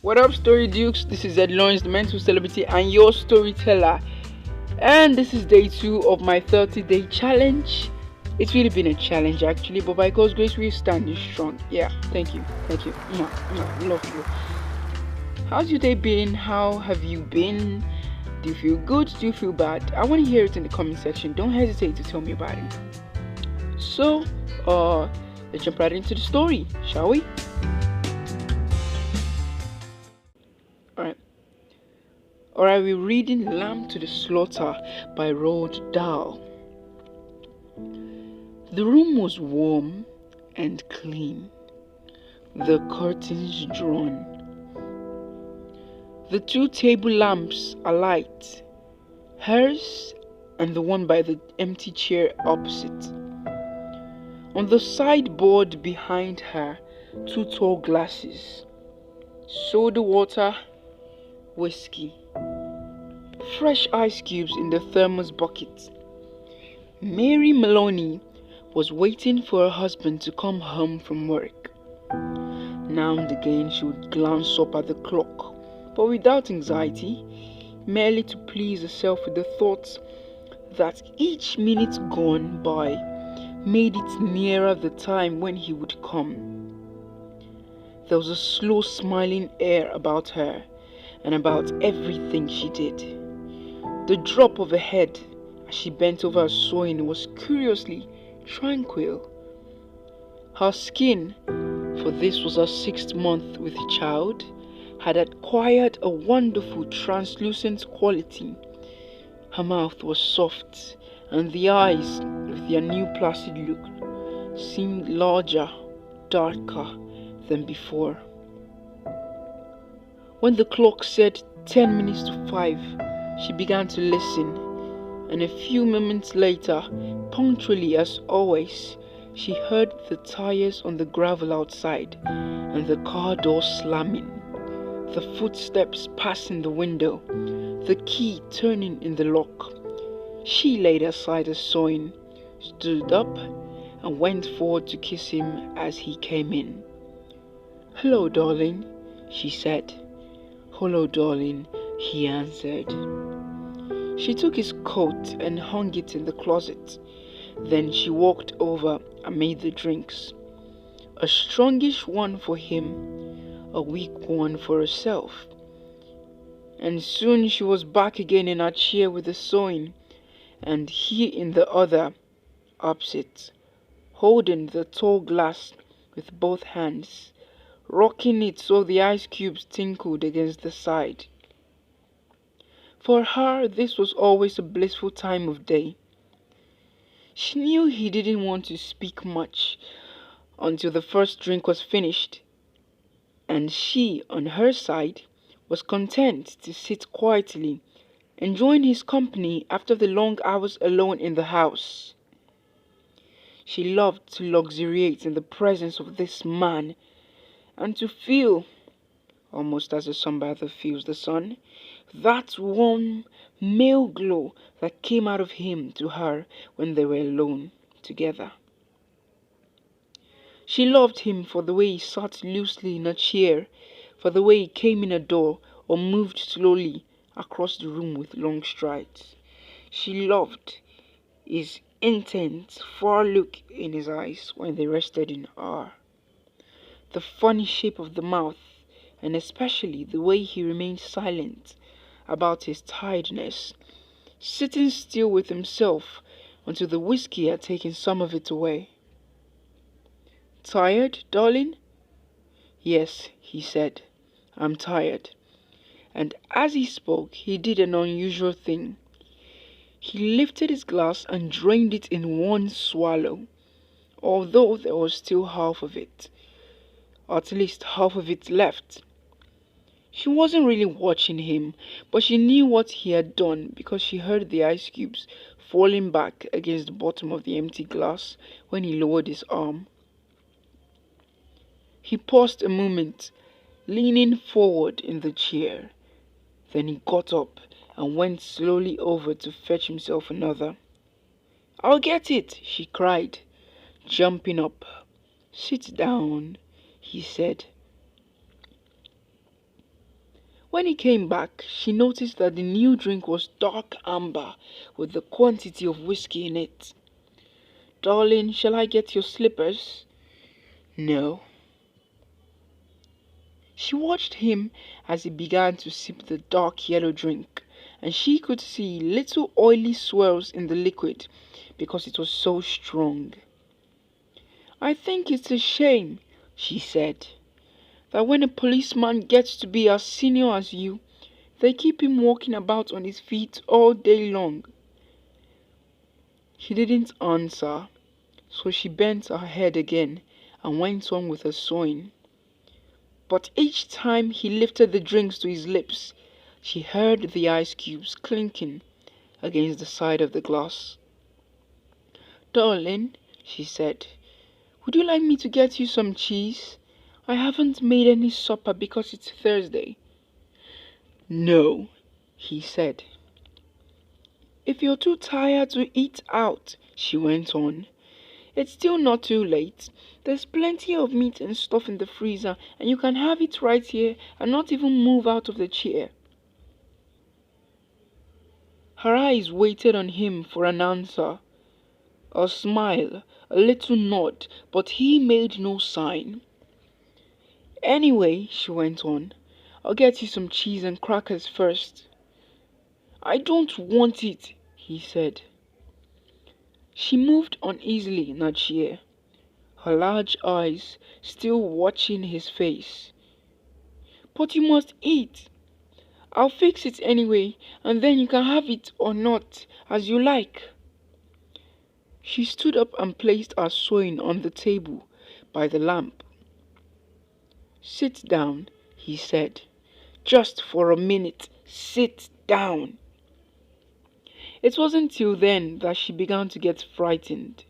What up, Story Dukes? This is Ed Lawrence, the mental celebrity and your storyteller. And this is day 2 of my 30-day challenge. It's really been a challenge actually, but by God's grace, we're standing strong. Yeah, thank you. Love you. How's your day been? How have you been? Do you feel good? Do you feel bad? I want to hear it in the comment section. Don't hesitate to tell me about it. So, let's jump right into the story, shall we? Alright, we're reading Lamb to the Slaughter by Roald Dhal. The room was warm and clean, the curtains drawn, the 2 table lamps alight, hers and the one by the empty chair opposite. On the sideboard behind her, 2 tall glasses, soda water, whiskey, fresh ice cubes in the thermos bucket. Mary Maloney was waiting for her husband to come home from work. Now and again she would glance up at the clock, but without anxiety, merely to please herself with the thought that each minute gone by made it nearer the time when he would come. There was a slow smiling air about her and about everything she did. The drop of her head as she bent over her sewing was curiously tranquil. Her skin, for this was her 6th month with child, had acquired a wonderful translucent quality. Her mouth was soft, and the eyes, with their new placid look, seemed larger, darker than before. When the clock said 10 minutes to 5, she began to listen, and a few moments later, punctually as always, she heard the tires on the gravel outside and the car door slamming, the footsteps passing the window, the key turning in the lock. She laid aside her sewing, stood up, and went forward to kiss him as he came in. "Hello, darling," she said. "Hello, darling," he answered. She took his coat and hung it in the closet. Then she walked over and made the drinks. A strongish one for him, a weak one for herself. And soon she was back again in her chair with the sewing, and he in the other, opposite, holding the tall glass with both hands, rocking it so the ice cubes tinkled against the side. For her, this was always a blissful time of day. She knew he didn't want to speak much until the first drink was finished, and she, on her side, was content to sit quietly, enjoying his company after the long hours alone in the house. She loved to luxuriate in the presence of this man, and to feel, almost as a sunbather feels the sun, that warm male glow that came out of him to her when they were alone together. She loved him for the way he sat loosely in a chair, for the way he came in a door or moved slowly across the room with long strides. She loved his intense, far look in his eyes when they rested in her, the funny shape of the mouth, and especially the way he remained silent about his tiredness, sitting still with himself until the whiskey had taken some of it away. "Tired, darling?" "Yes," he said, "I'm tired." And as he spoke, he did an unusual thing. He lifted his glass and drained it in one swallow, although there was still half of it, or at least half of it left. She wasn't really watching him, but she knew what he had done because she heard the ice cubes falling back against the bottom of the empty glass when he lowered his arm. He paused a moment, leaning forward in the chair. Then he got up and went slowly over to fetch himself another. "I'll get it," she cried, jumping up. "Sit down," he said. When he came back, she noticed that the new drink was dark amber with a quantity of whiskey in it. "Darling, shall I get your slippers?" "No." She watched him as he began to sip the dark yellow drink, and she could see little oily swirls in the liquid because it was so strong. "I think it's a shame," she said, "that when a policeman gets to be as senior as you, they keep him walking about on his feet all day long." He didn't answer, so she bent her head again and went on with her sewing. But each time he lifted the drinks to his lips, she heard the ice cubes clinking against the side of the glass. "Darling," she said, "would you like me to get you some cheese? I haven't made any supper because it's Thursday." "No," he said. "If you're too tired to eat out," she went on, "it's still not too late. There's plenty of meat and stuff in the freezer, and you can have it right here and not even move out of the chair." Her eyes waited on him for an answer, a smile, a little nod, but he made no sign. "Anyway," she went on, "I'll get you some cheese and crackers first." "I don't want it," he said. She moved uneasily in her chair, her large eyes still watching his face. "But you must eat. I'll fix it anyway, and then you can have it or not, as you like." She stood up and placed her sewing on the table by the lamp. "Sit down," he said. "Just for a minute, sit down." It wasn't till then that she began to get frightened.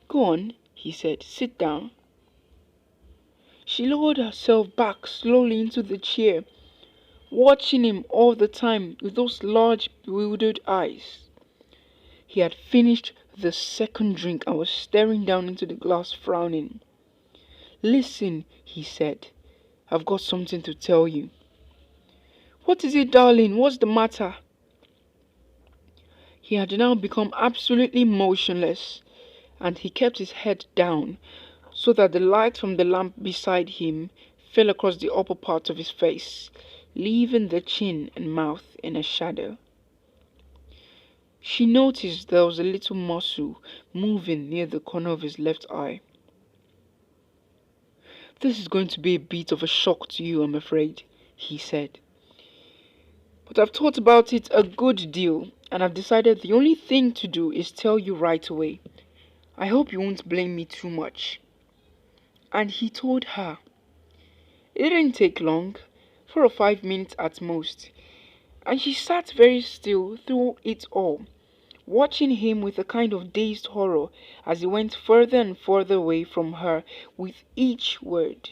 "Go on," he said, "sit down." She lowered herself back slowly into the chair, watching him all the time with those large, bewildered eyes. He had finished the second drink and was staring down into the glass, frowning. "Listen," he said, "I've got something to tell you." "What is it, darling? What's the matter?" He had now become absolutely motionless, and he kept his head down so that the light from the lamp beside him fell across the upper part of his face, leaving the chin and mouth in a shadow. She noticed there was a little muscle moving near the corner of his left eye. "This is going to be a bit of a shock to you, I'm afraid," he said. "But I've thought about it a good deal, and I've decided the only thing to do is tell you right away. I hope you won't blame me too much." And he told her. It didn't take long, 4 or 5 minutes at most, and she sat very still through it all, watching him with a kind of dazed horror as he went further and further away from her with each word.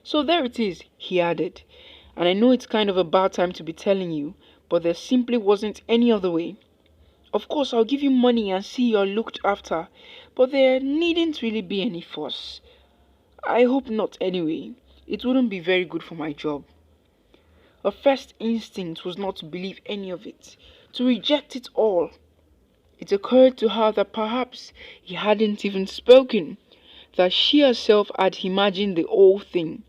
"So there it is," he added, "and I know it's kind of a bad time to be telling you, but there simply wasn't any other way. Of course, I'll give you money and see you're looked after, but there needn't really be any fuss. I hope not anyway. It wouldn't be very good for my job." Her first instinct was not to believe any of it, to reject it all. It occurred to her that perhaps he hadn't even spoken, that she herself had imagined the whole thing.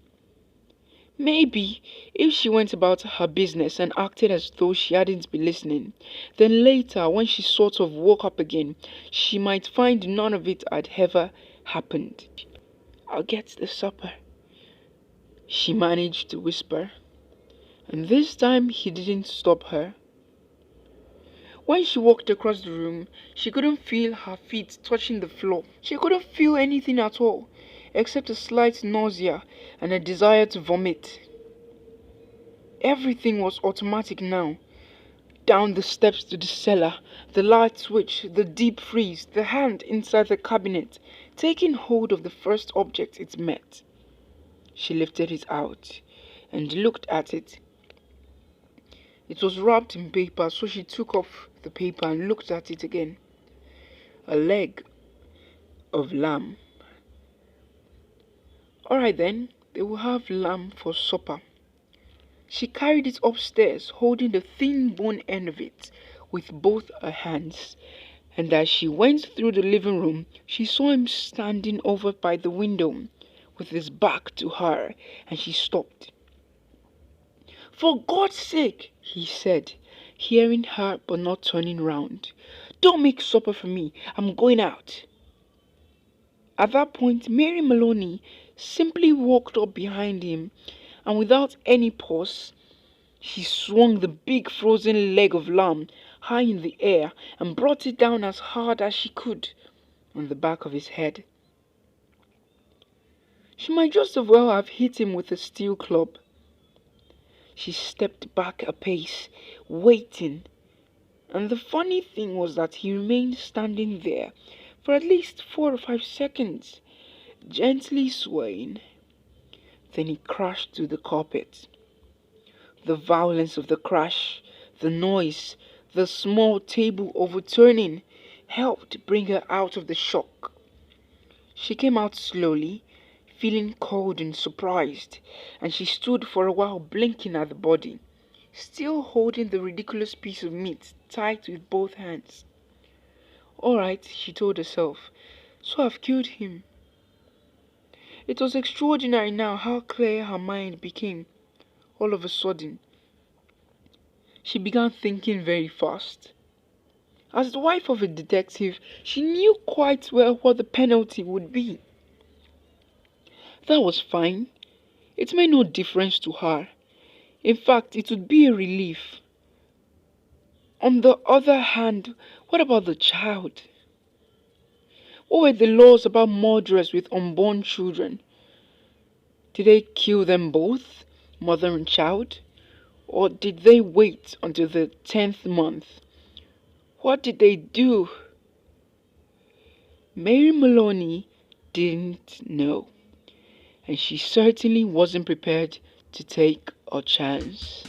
Maybe, if she went about her business and acted as though she hadn't been listening, then later, when she sort of woke up again, she might find none of it had ever happened. "I'll get the supper," she managed to whisper, and this time he didn't stop her. When she walked across the room, she couldn't feel her feet touching the floor. She couldn't feel anything at all, except a slight nausea and a desire to vomit. Everything was automatic now. Down the steps to the cellar, the light switch, the deep freeze, the hand inside the cabinet, taking hold of the first object it met. She lifted it out and looked at it. It was wrapped in paper, so she took off the paper and looked at it again. A leg of lamb. "All right then, they will have lamb for supper." She carried it upstairs, holding the thin bone end of it with both her hands. And as she went through the living room, she saw him standing over by the window with his back to her, and she stopped. "For God's sake," he said, hearing her but not turning round, "don't make supper for me. I'm going out." At that point, Mary Maloney simply walked up behind him, and without any pause, she swung the big frozen leg of lamb high in the air and brought it down as hard as she could on the back of his head. She might just as well have hit him with a steel club. She stepped back a pace, waiting, and the funny thing was that he remained standing there for at least 4 or 5 seconds, gently swaying. Then he crashed to the carpet. The violence of the crash, the noise, the small table overturning helped bring her out of the shock. She came out slowly, feeling cold and surprised, and she stood for a while blinking at the body, still holding the ridiculous piece of meat tight with both hands. "All right," she told herself, "so I've killed him." It was extraordinary now how clear her mind became all of a sudden. She began thinking very fast. As the wife of a detective, she knew quite well what the penalty would be. That was fine. It made no difference to her. In fact, it would be a relief. On the other hand, what about the child? What were the laws about murderers with unborn children? Did they kill them both, mother and child? Or did they wait until the 10th month? What did they do? Mary Maloney didn't know, and she certainly wasn't prepared to take a chance.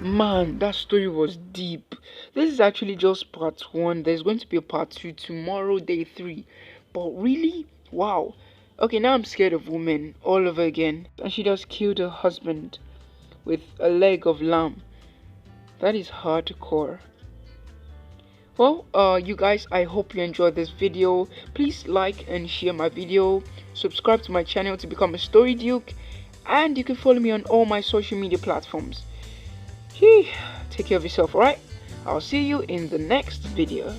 Man, that story was deep. This is actually just part 1. There's going to be a part 2 tomorrow, day 3. But really? Wow. Okay, now I'm scared of women all over again. And she just killed her husband with a leg of lamb. That is hardcore. Well, you guys, I hope you enjoyed this video. Please like and share my video. Subscribe to my channel to become a Story Duke. And you can follow me on all my social media platforms. Take care of yourself, alright? I'll see you in the next video.